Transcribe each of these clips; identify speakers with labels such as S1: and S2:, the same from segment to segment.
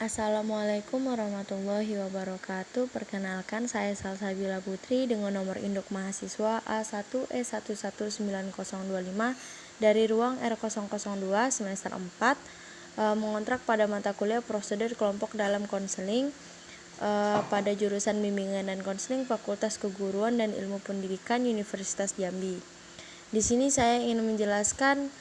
S1: Assalamualaikum warahmatullahi wabarakatuh. Perkenalkan, saya Salsabila Putri dengan nomor induk mahasiswa A1E119025 dari ruang R002 semester 4, mengontrak pada mata kuliah prosedur kelompok dalam konseling pada jurusan bimbingan dan konseling Fakultas Keguruan dan Ilmu Pendidikan Universitas Jambi. Di sini saya ingin menjelaskan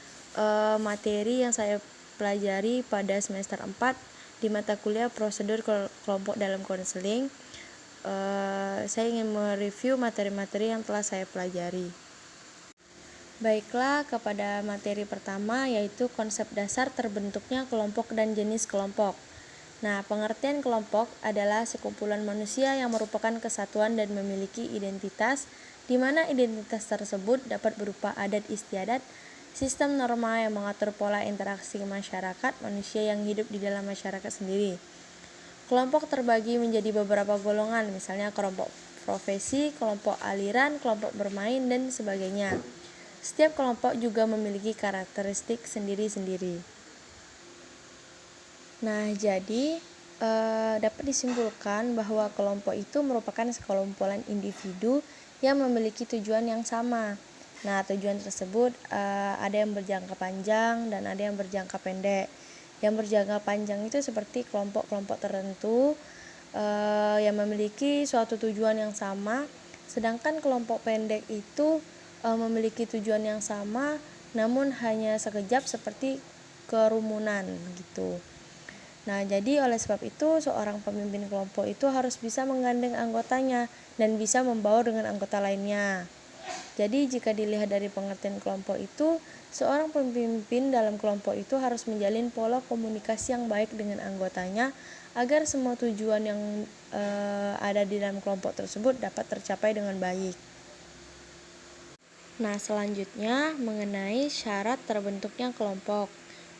S1: materi yang saya pelajari pada semester 4 di mata kuliah prosedur kelompok dalam konseling. Saya ingin mereview materi-materi yang telah saya pelajari. Baiklah, kepada materi pertama yaitu konsep dasar terbentuknya kelompok dan jenis kelompok. Nah, pengertian kelompok adalah sekumpulan manusia yang merupakan kesatuan dan memiliki identitas, di mana identitas tersebut dapat berupa adat istiadat, sistem norma yang mengatur pola interaksi masyarakat manusia yang hidup di dalam masyarakat sendiri. Kelompok terbagi menjadi beberapa golongan, misalnya kelompok profesi, kelompok aliran, kelompok bermain, dan sebagainya. Setiap kelompok juga memiliki karakteristik sendiri-sendiri. Nah, jadi dapat disimpulkan bahwa kelompok itu merupakan sekumpulan individu yang memiliki tujuan yang sama. Nah, tujuan tersebut ada yang berjangka panjang dan ada yang berjangka pendek. Yang berjangka panjang itu seperti kelompok-kelompok tertentu yang memiliki suatu tujuan yang sama, sedangkan kelompok pendek itu memiliki tujuan yang sama namun hanya sekejap seperti kerumunan gitu. Nah, jadi oleh sebab itu seorang pemimpin kelompok itu harus bisa menggandeng anggotanya dan bisa membaur dengan anggota lainnya. Jadi jika dilihat dari pengertian kelompok itu, seorang pemimpin dalam kelompok itu harus menjalin pola komunikasi yang baik dengan anggotanya agar semua tujuan yang ada di dalam kelompok tersebut dapat tercapai dengan baik. Nah, selanjutnya mengenai syarat terbentuknya kelompok.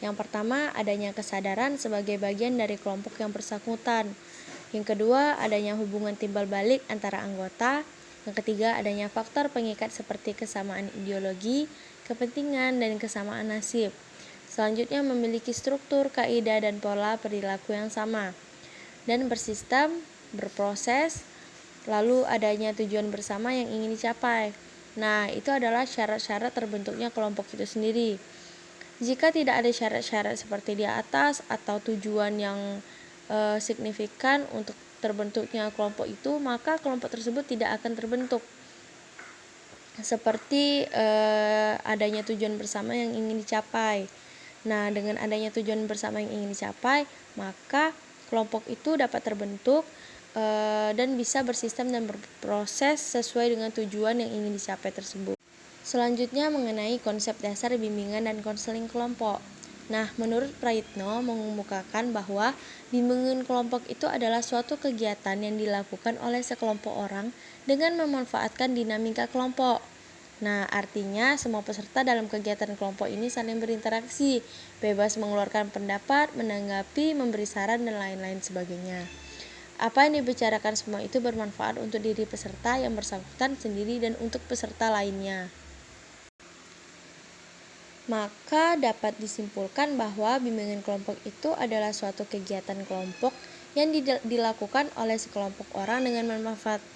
S1: Yang pertama, adanya kesadaran sebagai bagian dari kelompok yang bersangkutan. Yang kedua, adanya hubungan timbal balik antara anggota. Yang ketiga, adanya faktor pengikat seperti kesamaan ideologi, kepentingan, dan kesamaan nasib. Selanjutnya, memiliki struktur, kaidah, dan pola perilaku yang sama. Dan bersistem, berproses, lalu adanya tujuan bersama yang ingin dicapai. Nah, itu adalah syarat-syarat terbentuknya kelompok itu sendiri. Jika tidak ada syarat-syarat seperti di atas atau tujuan yang signifikan untuk terbentuknya kelompok itu, maka kelompok tersebut tidak akan terbentuk. Seperti adanya tujuan bersama yang ingin dicapai. Nah, dengan adanya tujuan bersama yang ingin dicapai, maka kelompok itu dapat terbentuk dan bisa bersistem dan berproses sesuai dengan tujuan yang ingin dicapai tersebut. Selanjutnya mengenai konsep dasar bimbingan dan konseling kelompok. Nah, menurut Prayitno mengemukakan bahwa bimbingan kelompok itu adalah suatu kegiatan yang dilakukan oleh sekelompok orang dengan memanfaatkan dinamika kelompok. Nah, artinya semua peserta dalam kegiatan kelompok ini saling berinteraksi, bebas mengeluarkan pendapat, menanggapi, memberi saran, dan lain-lain sebagainya. Apa yang dibicarakan semua itu bermanfaat untuk diri peserta yang bersangkutan sendiri dan untuk peserta lainnya. Maka dapat disimpulkan bahwa bimbingan kelompok itu adalah suatu kegiatan kelompok yang dilakukan oleh sekelompok orang dengan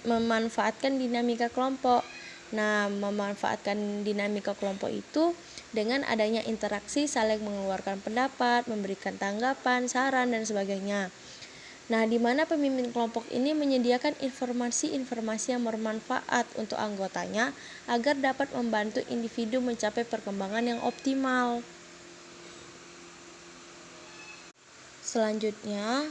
S1: memanfaatkan dinamika kelompok. Nah, memanfaatkan dinamika kelompok itu dengan adanya interaksi, saling mengeluarkan pendapat, memberikan tanggapan, saran, dan sebagainya. Nah, di mana pemimpin kelompok ini menyediakan informasi-informasi yang bermanfaat untuk anggotanya agar dapat membantu individu mencapai perkembangan yang optimal. Selanjutnya,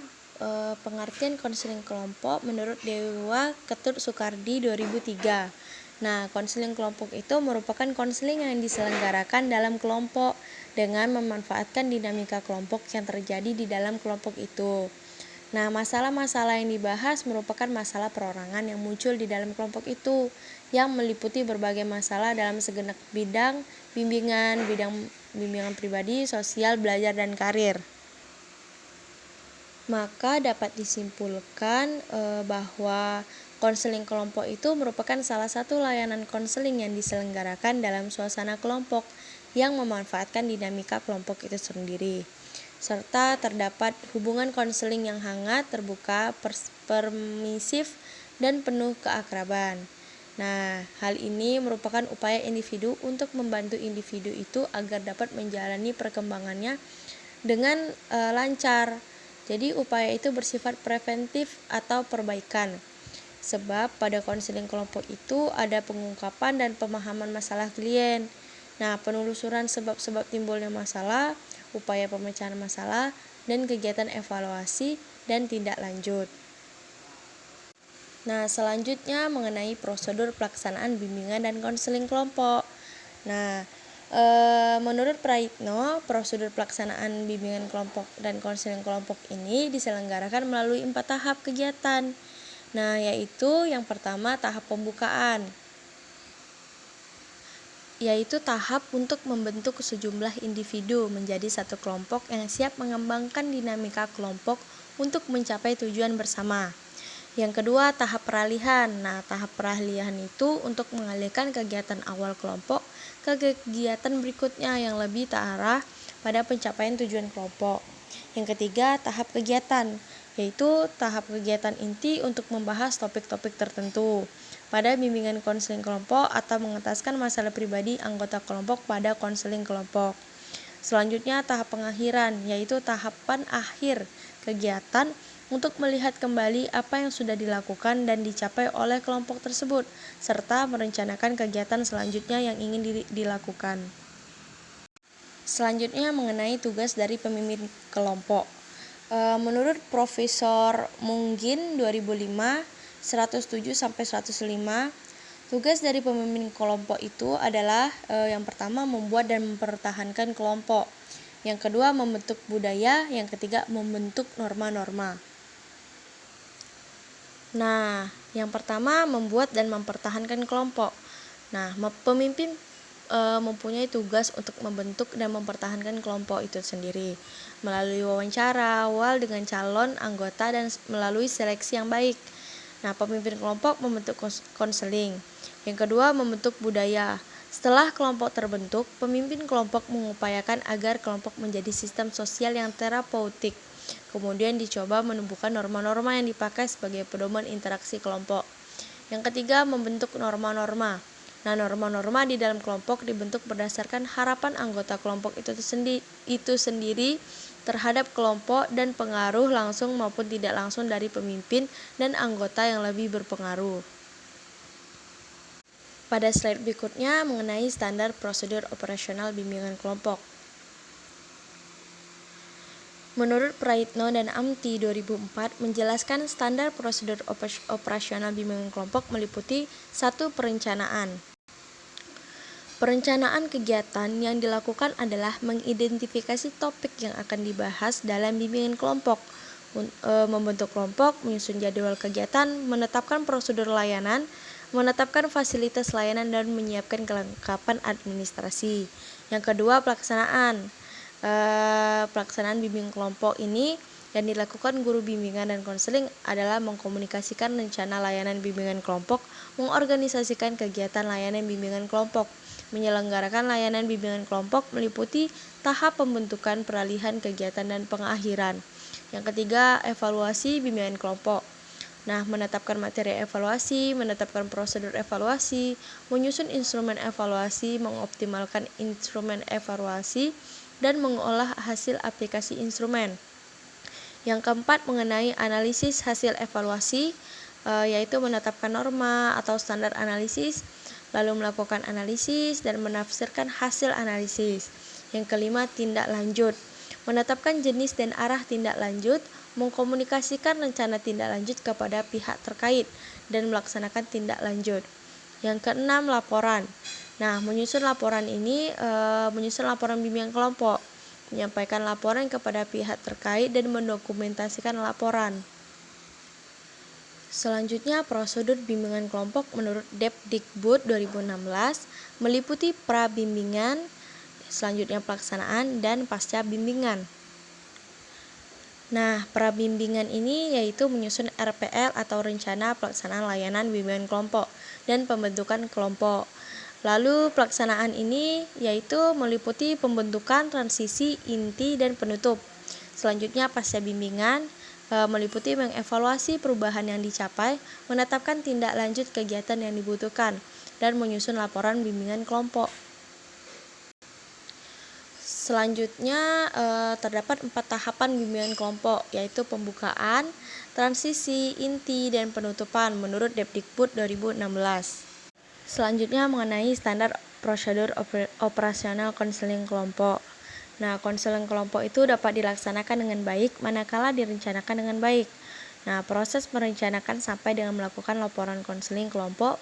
S1: pengertian konseling kelompok menurut Dewa Ketut Soekardi 2003. Nah, konseling kelompok itu merupakan konseling yang diselenggarakan dalam kelompok dengan memanfaatkan dinamika kelompok yang terjadi di dalam kelompok itu. Nah, masalah-masalah yang dibahas merupakan masalah perorangan yang muncul di dalam kelompok itu, yang meliputi berbagai masalah dalam segenap bidang bimbingan pribadi, sosial, belajar, dan karir. Maka dapat disimpulkan bahwa konseling kelompok itu merupakan salah satu layanan konseling yang diselenggarakan dalam suasana kelompok yang memanfaatkan dinamika kelompok itu sendiri. serta terdapat hubungan konseling yang hangat, terbuka, permisif, dan penuh keakraban. Nah, hal ini merupakan upaya individu untuk membantu individu itu agar dapat menjalani perkembangannya dengan lancar. Jadi upaya itu bersifat preventif atau perbaikan. Sebab pada konseling kelompok itu ada pengungkapan dan pemahaman masalah klien. Nah, penelusuran sebab-sebab timbulnya masalah, upaya pemecahan masalah, dan kegiatan evaluasi dan tindak lanjut. Nah, selanjutnya mengenai prosedur pelaksanaan bimbingan dan konseling kelompok. Nah, menurut Praitno, prosedur pelaksanaan bimbingan kelompok dan konseling kelompok ini diselenggarakan melalui 4 tahap kegiatan. Nah, yaitu yang pertama tahap pembukaan, yaitu tahap untuk membentuk sejumlah individu menjadi satu kelompok yang siap mengembangkan dinamika kelompok untuk mencapai tujuan bersama. Yang kedua, tahap peralihan. Nah, tahap peralihan itu untuk mengalihkan kegiatan awal kelompok ke kegiatan berikutnya yang lebih terarah pada pencapaian tujuan kelompok. Yang ketiga, tahap kegiatan, yaitu tahap kegiatan inti untuk membahas topik-topik tertentu pada bimbingan konseling kelompok atau mengentaskan masalah pribadi anggota kelompok pada konseling kelompok. Selanjutnya, tahap pengakhiran, yaitu tahapan akhir kegiatan untuk melihat kembali apa yang sudah dilakukan dan dicapai oleh kelompok tersebut, serta merencanakan kegiatan selanjutnya yang ingin dilakukan. Selanjutnya mengenai tugas dari pemimpin kelompok. Menurut Profesor Munggin 2005, 107-105, tugas dari pemimpin kelompok itu adalah yang pertama membuat dan mempertahankan kelompok. Yang kedua membentuk budaya, yang ketiga membentuk norma-norma. Nah, yang pertama membuat dan mempertahankan kelompok. Nah, pemimpin mempunyai tugas untuk membentuk dan mempertahankan kelompok itu sendiri melalui wawancara awal dengan calon anggota dan melalui seleksi yang baik. Nah, pemimpin kelompok membentuk konseling. Yang kedua, membentuk budaya. Setelah kelompok terbentuk, pemimpin kelompok mengupayakan agar kelompok menjadi sistem sosial yang terapeutik. Kemudian dicoba menumbuhkan norma-norma yang dipakai sebagai pedoman interaksi kelompok. Yang ketiga, membentuk norma-norma. Nah, norma-norma di dalam kelompok dibentuk berdasarkan harapan anggota kelompok itu sendiri terhadap kelompok dan pengaruh langsung maupun tidak langsung dari pemimpin dan anggota yang lebih berpengaruh. Pada slide berikutnya mengenai standar prosedur operasional bimbingan kelompok. Menurut Praitno dan Amti 2004 menjelaskan standar prosedur operasional bimbingan kelompok meliputi 1. Perencanaan. Perencanaan kegiatan yang dilakukan adalah mengidentifikasi topik yang akan dibahas dalam bimbingan kelompok, membentuk kelompok, menyusun jadwal kegiatan, menetapkan prosedur layanan, menetapkan fasilitas layanan, dan menyiapkan kelengkapan administrasi. Yang kedua, pelaksanaan. Pelaksanaan bimbingan kelompok ini yang dilakukan guru bimbingan dan konseling adalah mengkomunikasikan rencana layanan bimbingan kelompok, mengorganisasikan kegiatan layanan bimbingan kelompok, menyelenggarakan layanan bimbingan kelompok meliputi tahap pembentukan, peralihan, kegiatan, dan pengakhiran. Yang ketiga, evaluasi bimbingan kelompok. Nah, menetapkan materi evaluasi, menetapkan prosedur evaluasi, menyusun instrumen evaluasi, mengoptimalkan instrumen evaluasi, dan mengolah hasil aplikasi instrumen. Yang keempat, mengenai analisis hasil evaluasi, yaitu menetapkan norma atau standar analisis, lalu melakukan analisis dan menafsirkan hasil analisis. Yang kelima, tindak lanjut, menetapkan jenis dan arah tindak lanjut, mengkomunikasikan rencana tindak lanjut kepada pihak terkait, dan melaksanakan tindak lanjut. Yang keenam, laporan. Nah, menyusun laporan bimbingan kelompok, menyampaikan laporan kepada pihak terkait dan mendokumentasikan laporan. Selanjutnya, prosedur bimbingan kelompok menurut Depdikbud 2016 meliputi pra-bimbingan, selanjutnya pelaksanaan, dan pasca bimbingan. Nah, pra-bimbingan ini yaitu menyusun RPL atau rencana pelaksanaan layanan bimbingan kelompok dan pembentukan kelompok. Lalu pelaksanaan ini yaitu meliputi pembentukan, transisi, inti, dan penutup. Selanjutnya pasca bimbingan meliputi mengevaluasi perubahan yang dicapai, menetapkan tindak lanjut kegiatan yang dibutuhkan, dan menyusun laporan bimbingan kelompok. Selanjutnya terdapat 4 tahapan bimbingan kelompok, yaitu pembukaan, transisi, inti, dan penutupan menurut Depdikbud 2016. Selanjutnya mengenai standar prosedur operasional konseling kelompok. Nah, konseling kelompok itu dapat dilaksanakan dengan baik manakala direncanakan dengan baik. Nah, proses merencanakan sampai dengan melakukan laporan konseling kelompok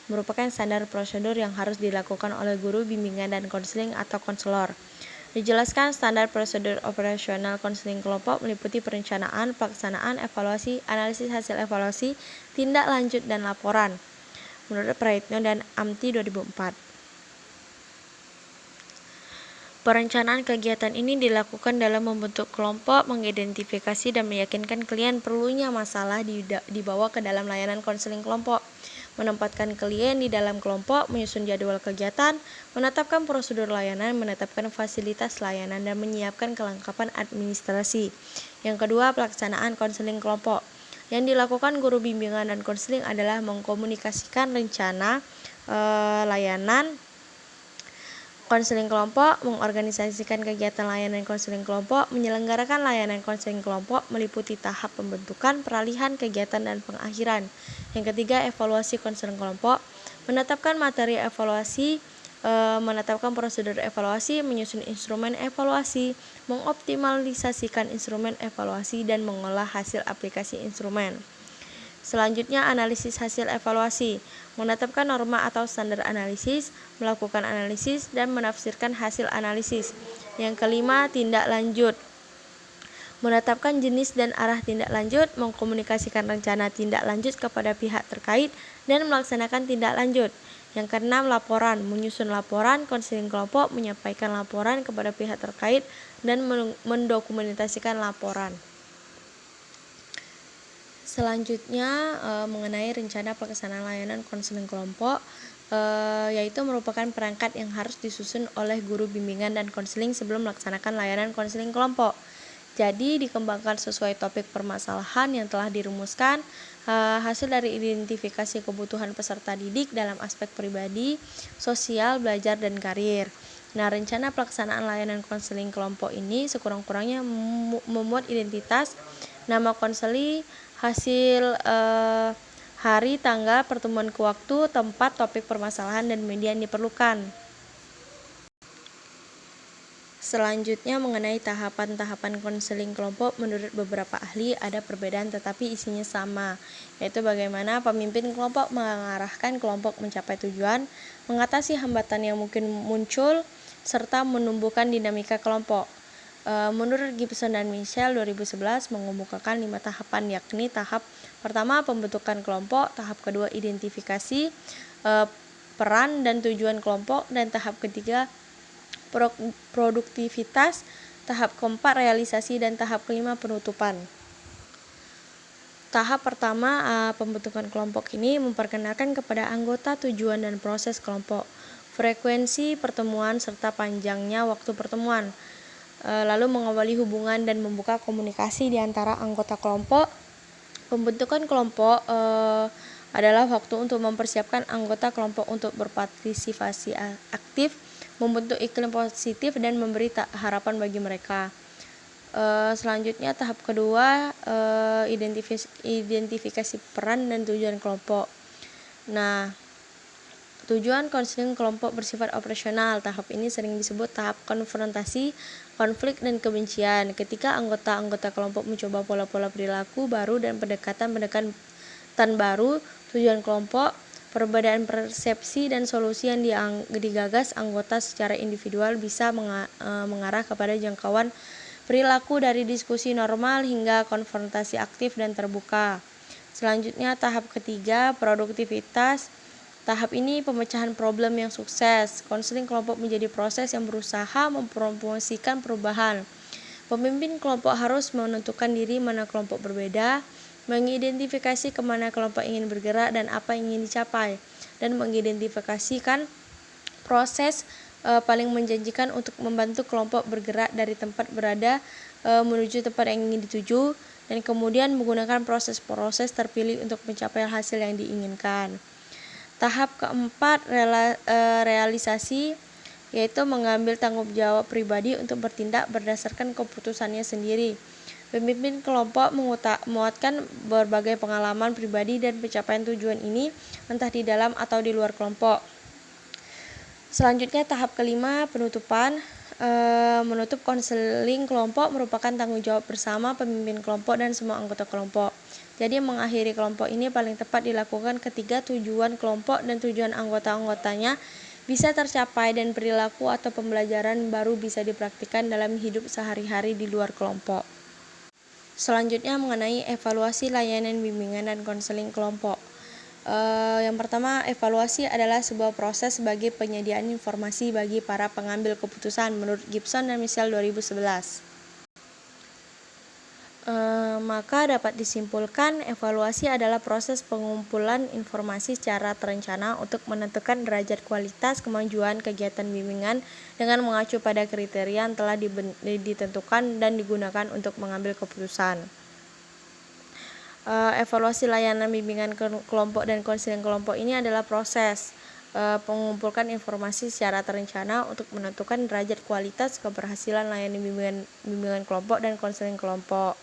S1: merupakan standar prosedur yang harus dilakukan oleh guru bimbingan dan konseling atau konselor. Dijelaskan standar prosedur operasional konseling kelompok meliputi perencanaan, pelaksanaan, evaluasi, analisis hasil evaluasi, tindak lanjut, dan laporan. Menurut Praitno dan Amti 2004. Perencanaan kegiatan ini dilakukan dalam membentuk kelompok, mengidentifikasi dan meyakinkan klien perlunya masalah dibawa ke dalam layanan konseling kelompok, menempatkan klien di dalam kelompok, menyusun jadwal kegiatan, menetapkan prosedur layanan, menetapkan fasilitas layanan, dan menyiapkan kelengkapan administrasi. Yang kedua, pelaksanaan konseling kelompok. Yang dilakukan guru bimbingan dan konseling adalah mengkomunikasikan rencana layanan konseling kelompok, mengorganisasikan kegiatan layanan konseling kelompok, menyelenggarakan layanan konseling kelompok meliputi tahap pembentukan, peralihan, kegiatan, dan pengakhiran. Yang ketiga, evaluasi konseling kelompok, menetapkan materi evaluasi, menetapkan prosedur evaluasi, menyusun instrumen evaluasi, mengoptimalisasikan instrumen evaluasi, dan mengolah hasil aplikasi instrumen. Selanjutnya, analisis hasil evaluasi, menetapkan norma atau standar analisis, melakukan analisis, dan menafsirkan hasil analisis. Yang kelima, tindak lanjut, menetapkan jenis dan arah tindak lanjut, mengkomunikasikan rencana tindak lanjut kepada pihak terkait, dan melaksanakan tindak lanjut. Yang keenam, laporan, menyusun laporan konseling kelompok, menyampaikan laporan kepada pihak terkait, dan mendokumentasikan laporan. Selanjutnya mengenai rencana pelaksanaan layanan konseling kelompok, yaitu merupakan perangkat yang harus disusun oleh guru bimbingan dan konseling sebelum melaksanakan layanan konseling kelompok. Jadi dikembangkan sesuai topik permasalahan yang telah dirumuskan, hasil dari identifikasi kebutuhan peserta didik dalam aspek pribadi, sosial, belajar, dan karir. Nah, rencana pelaksanaan layanan konseling kelompok ini sekurang-kurangnya memuat identitas, nama konseli, hasil hari, tanggal, pertemuan ke waktu, tempat, topik permasalahan, dan media yang diperlukan. Selanjutnya mengenai tahapan-tahapan konseling kelompok, menurut beberapa ahli ada perbedaan tetapi isinya sama, yaitu bagaimana pemimpin kelompok mengarahkan kelompok mencapai tujuan, mengatasi hambatan yang mungkin muncul, serta menumbuhkan dinamika kelompok. Menurut Gibson dan Michel 2011 mengemukakan 5 tahapan, yakni tahap pertama pembentukan kelompok, tahap kedua identifikasi peran dan tujuan kelompok, dan tahap ketiga produktivitas, tahap keempat realisasi, dan tahap kelima penutupan. Tahap pertama pembentukan kelompok ini memperkenalkan kepada anggota tujuan dan proses kelompok, frekuensi pertemuan serta panjangnya waktu pertemuan. Lalu mengawali hubungan dan membuka komunikasi di antara anggota kelompok. Pembentukan kelompok adalah waktu untuk mempersiapkan anggota kelompok untuk berpartisipasi aktif, membentuk iklim positif, dan memberi harapan bagi mereka. Selanjutnya tahap kedua, identifikasi peran dan tujuan kelompok. Nah, tujuan konseling kelompok bersifat operasional. Tahap ini sering disebut tahap konfrontasi, konflik, dan kebencian. Ketika anggota-anggota kelompok mencoba pola-pola perilaku baru dan pendekatan-pendekatan baru, tujuan kelompok, perbedaan persepsi, dan solusi yang digagas anggota secara individual bisa mengarah kepada jangkauan perilaku dari diskusi normal hingga konfrontasi aktif dan terbuka. Selanjutnya tahap ketiga, produktivitas. Tahap ini pemecahan problem yang sukses. Konseling kelompok menjadi proses yang berusaha mempromosikan perubahan. Pemimpin kelompok harus menentukan diri mana kelompok berbeda, mengidentifikasi kemana kelompok ingin bergerak dan apa yang ingin dicapai, dan mengidentifikasikan proses paling menjanjikan untuk membantu kelompok bergerak dari tempat berada menuju tempat yang ingin dituju, dan kemudian menggunakan proses-proses terpilih untuk mencapai hasil yang diinginkan. Tahap keempat, realisasi, yaitu mengambil tanggung jawab pribadi untuk bertindak berdasarkan keputusannya sendiri. Pemimpin kelompok menguatkan berbagai pengalaman pribadi dan pencapaian tujuan ini entah di dalam atau di luar kelompok. Selanjutnya tahap kelima, penutupan. Menutup konseling kelompok merupakan tanggung jawab bersama pemimpin kelompok dan semua anggota kelompok. Jadi mengakhiri kelompok ini paling tepat dilakukan ketika tujuan kelompok dan tujuan anggota-anggotanya bisa tercapai dan perilaku atau pembelajaran baru bisa dipraktikkan dalam hidup sehari-hari di luar kelompok. Selanjutnya mengenai evaluasi layanan bimbingan dan konseling kelompok. Yang pertama, evaluasi adalah sebuah proses sebagai penyediaan informasi bagi para pengambil keputusan menurut Gibson dan Mitchell 2011. Maka dapat disimpulkan evaluasi adalah proses pengumpulan informasi secara terencana untuk menentukan derajat kualitas kemajuan kegiatan bimbingan dengan mengacu pada kriteria yang telah ditentukan dan digunakan untuk mengambil keputusan. Evaluasi layanan bimbingan kelompok dan konseling kelompok ini adalah proses mengumpulkan informasi secara terencana untuk menentukan derajat kualitas keberhasilan layanan bimbingan kelompok dan konseling kelompok.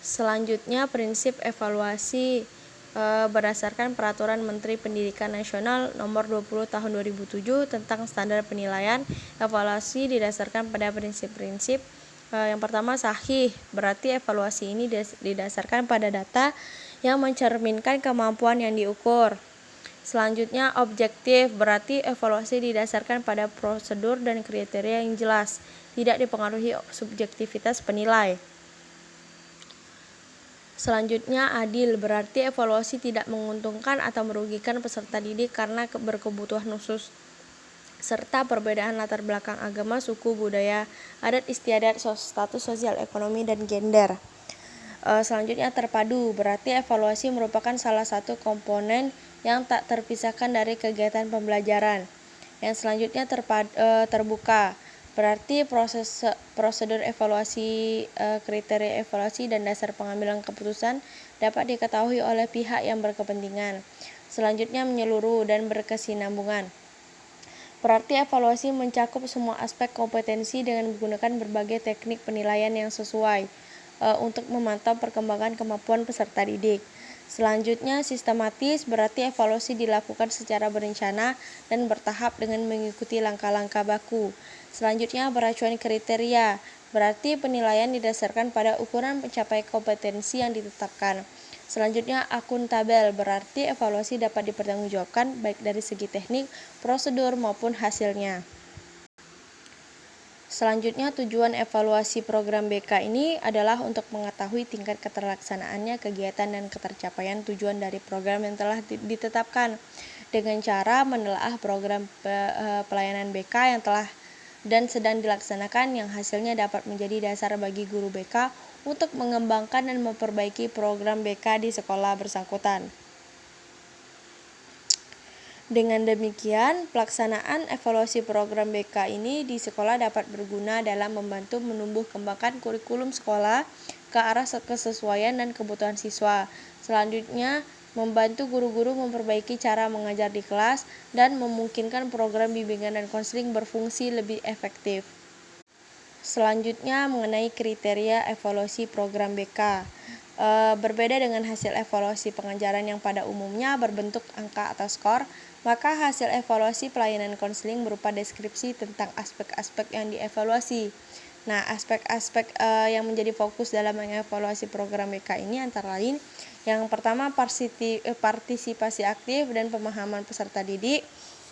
S1: Selanjutnya, prinsip evaluasi berdasarkan Peraturan Menteri Pendidikan Nasional Nomor 20 Tahun 2007 tentang standar penilaian. Evaluasi didasarkan pada prinsip-prinsip. Yang pertama, sahih, berarti evaluasi ini didasarkan pada data yang mencerminkan kemampuan yang diukur. Selanjutnya, objektif, berarti evaluasi didasarkan pada prosedur dan kriteria yang jelas, tidak dipengaruhi subjektivitas penilai. Selanjutnya, adil, berarti evaluasi tidak menguntungkan atau merugikan peserta didik karena berkebutuhan khusus serta perbedaan latar belakang agama, suku, budaya, adat istiadat, status sosial ekonomi, dan gender. Selanjutnya, terpadu, berarti evaluasi merupakan salah satu komponen yang tak terpisahkan dari kegiatan pembelajaran. Yang selanjutnya, terbuka, berarti prosedur evaluasi, kriteria evaluasi, dan dasar pengambilan keputusan dapat diketahui oleh pihak yang berkepentingan. Selanjutnya, menyeluruh dan berkesinambungan, berarti evaluasi mencakup semua aspek kompetensi dengan menggunakan berbagai teknik penilaian yang sesuai untuk memantau perkembangan kemampuan peserta didik. Selanjutnya, sistematis, berarti evaluasi dilakukan secara berencana dan bertahap dengan mengikuti langkah-langkah baku. Selanjutnya, beracuan kriteria, berarti penilaian didasarkan pada ukuran pencapaian kompetensi yang ditetapkan. Selanjutnya, akuntabel, berarti evaluasi dapat dipertanggungjawabkan baik dari segi teknik, prosedur, maupun hasilnya. Selanjutnya, tujuan evaluasi program BK ini adalah untuk mengetahui tingkat keterlaksanaannya kegiatan dan ketercapaian tujuan dari program yang telah ditetapkan dengan cara menelaah program pelayanan BK yang telah dan sedang dilaksanakan yang hasilnya dapat menjadi dasar bagi guru BK untuk mengembangkan dan memperbaiki program BK di sekolah bersangkutan. Dengan demikian, pelaksanaan evaluasi program BK ini di sekolah dapat berguna dalam membantu menumbuh kembangkan kurikulum sekolah ke arah kesesuaian dan kebutuhan siswa. Selanjutnya, membantu guru-guru memperbaiki cara mengajar di kelas dan memungkinkan program bimbingan dan konseling berfungsi lebih efektif. Selanjutnya, mengenai kriteria evaluasi program BK. Berbeda dengan hasil evaluasi pengajaran yang pada umumnya berbentuk angka atau skor, maka hasil evaluasi pelayanan konseling berupa deskripsi tentang aspek-aspek yang dievaluasi. Nah, aspek-aspek yang menjadi fokus dalam mengevaluasi program BK ini antara lain, yang pertama partisipasi aktif dan pemahaman peserta didik,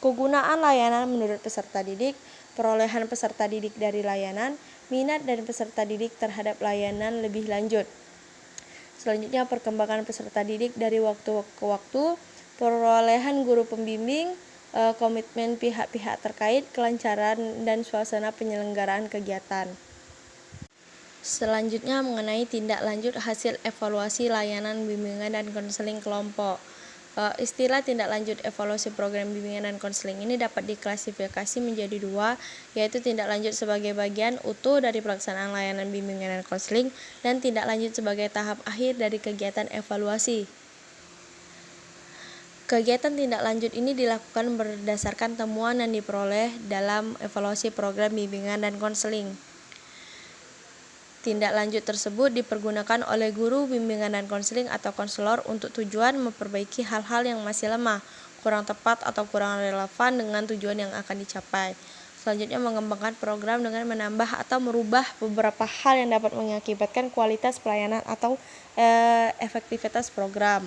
S1: kegunaan layanan menurut peserta didik, perolehan peserta didik dari layanan, minat dan peserta didik terhadap layanan lebih lanjut. Selanjutnya, perkembangan peserta didik dari waktu ke waktu, perolehan guru pembimbing, komitmen pihak-pihak terkait, kelancaran dan suasana penyelenggaraan kegiatan. Selanjutnya, mengenai tindak lanjut hasil evaluasi layanan bimbingan dan konseling kelompok. Istilah tindak lanjut evaluasi program bimbingan dan konseling ini dapat diklasifikasi menjadi dua, yaitu tindak lanjut sebagai bagian utuh dari pelaksanaan layanan bimbingan dan konseling, dan tindak lanjut sebagai tahap akhir dari kegiatan evaluasi. Kegiatan tindak lanjut ini dilakukan berdasarkan temuan yang diperoleh dalam evaluasi program bimbingan dan konseling. Tindak lanjut tersebut dipergunakan oleh guru bimbingan dan konseling atau konselor untuk tujuan memperbaiki hal-hal yang masih lemah, kurang tepat atau kurang relevan dengan tujuan yang akan dicapai. Selanjutnya, mengembangkan program dengan menambah atau merubah beberapa hal yang dapat mengakibatkan kualitas pelayanan atau efektivitas program.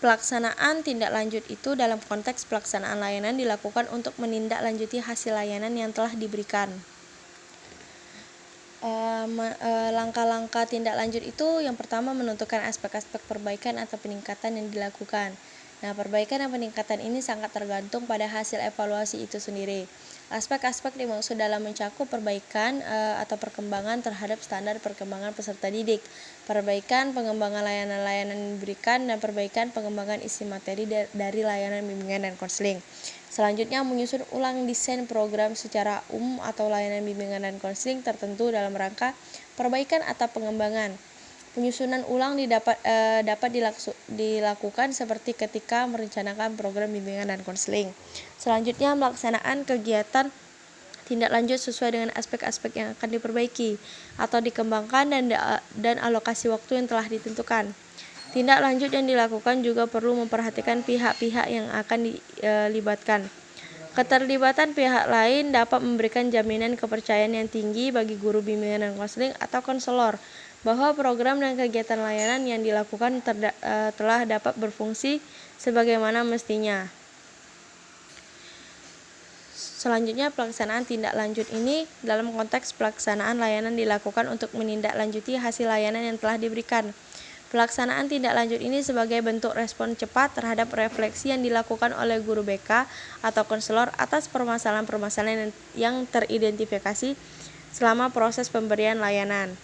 S1: Pelaksanaan tindak lanjut itu dalam konteks pelaksanaan layanan dilakukan untuk menindaklanjuti hasil layanan yang telah diberikan. Langkah-langkah tindak lanjut itu yang pertama menentukan aspek-aspek perbaikan atau peningkatan yang dilakukan. Nah, perbaikan dan peningkatan ini sangat tergantung pada hasil evaluasi itu sendiri. Aspek-aspek dimaksud dalam mencakup perbaikan atau perkembangan terhadap standar perkembangan peserta didik, perbaikan pengembangan layanan-layanan yang diberikan, dan perbaikan pengembangan isi materi dari layanan bimbingan dan konseling. Selanjutnya, menyusun ulang desain program secara umum atau layanan bimbingan dan konseling tertentu dalam rangka perbaikan atau pengembangan. Penyusunan ulang dapat dilakukan seperti ketika merencanakan program bimbingan dan konseling. Selanjutnya, melaksanaan kegiatan tindak lanjut sesuai dengan aspek-aspek yang akan diperbaiki atau dikembangkan dan alokasi waktu yang telah ditentukan. Tindak lanjut yang dilakukan juga perlu memperhatikan pihak-pihak yang akan dilibatkan. Keterlibatan pihak lain dapat memberikan jaminan kepercayaan yang tinggi bagi guru bimbingan dan konseling atau konselor bahwa program dan kegiatan layanan yang dilakukan telah dapat berfungsi sebagaimana mestinya. Selanjutnya, pelaksanaan tindak lanjut ini dalam konteks pelaksanaan layanan dilakukan untuk menindaklanjuti hasil layanan yang telah diberikan. Pelaksanaan tindak lanjut ini sebagai bentuk respon cepat terhadap refleksi yang dilakukan oleh guru BK atau konselor atas permasalahan-permasalahan yang teridentifikasi selama proses pemberian layanan.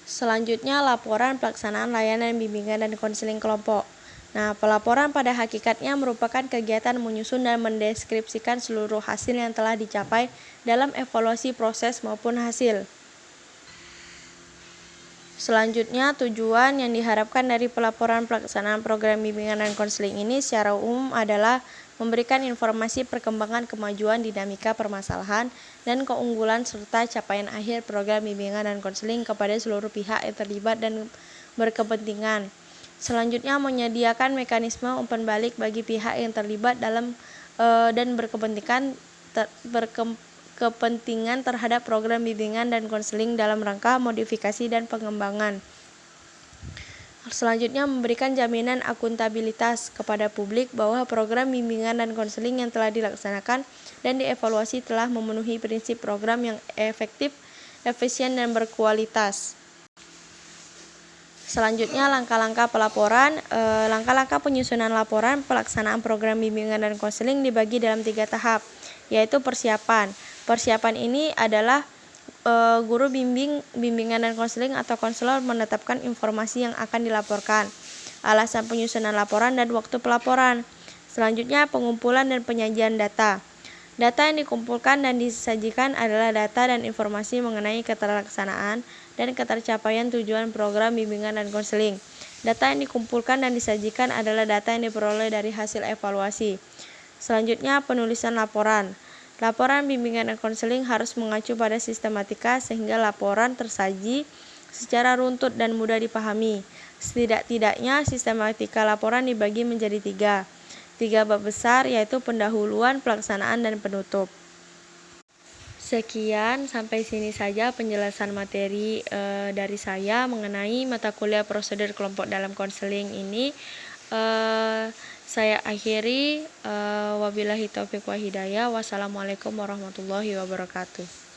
S1: Selanjutnya, laporan pelaksanaan layanan bimbingan dan konseling kelompok. Nah, pelaporan pada hakikatnya merupakan kegiatan menyusun dan mendeskripsikan seluruh hasil yang telah dicapai dalam evaluasi proses maupun hasil. Selanjutnya, tujuan yang diharapkan dari pelaporan pelaksanaan program bimbingan dan konseling ini secara umum adalah memberikan informasi perkembangan kemajuan dinamika permasalahan dan keunggulan serta capaian akhir program bimbingan dan konseling kepada seluruh pihak yang terlibat dan berkepentingan. Selanjutnya, menyediakan mekanisme umpan balik bagi pihak yang terlibat dalam dan berkepentingan terhadap program bimbingan dan konseling dalam rangka modifikasi dan pengembangan. Selanjutnya, memberikan jaminan akuntabilitas kepada publik bahwa program bimbingan dan konseling yang telah dilaksanakan dan dievaluasi telah memenuhi prinsip program yang efektif, efisien, dan berkualitas. Selanjutnya, langkah-langkah pelaporan. Langkah-langkah penyusunan laporan pelaksanaan program bimbingan dan konseling dibagi dalam 3 tahap, yaitu persiapan. Persiapan ini adalah guru bimbingan dan konseling atau konselor menetapkan informasi yang akan dilaporkan, alasan penyusunan laporan, dan waktu pelaporan. Selanjutnya, pengumpulan dan penyajian data. Data yang dikumpulkan dan disajikan adalah data dan informasi mengenai keterlaksanaan dan ketercapaian tujuan program bimbingan dan konseling. Data yang dikumpulkan dan disajikan adalah data yang diperoleh dari hasil evaluasi. Selanjutnya, penulisan laporan. Laporan bimbingan dan konseling harus mengacu pada sistematika sehingga laporan tersaji secara runtut dan mudah dipahami. Setidak-tidaknya sistematika laporan dibagi menjadi 3 bab besar, yaitu pendahuluan, pelaksanaan, dan penutup. Sekian, sampai sini saja penjelasan materi dari saya mengenai mata kuliah prosedur kelompok dalam konseling ini. Saya akhiri, wabillahi taufiq wa hidayah. Wassalamualaikum warahmatullahi wabarakatuh.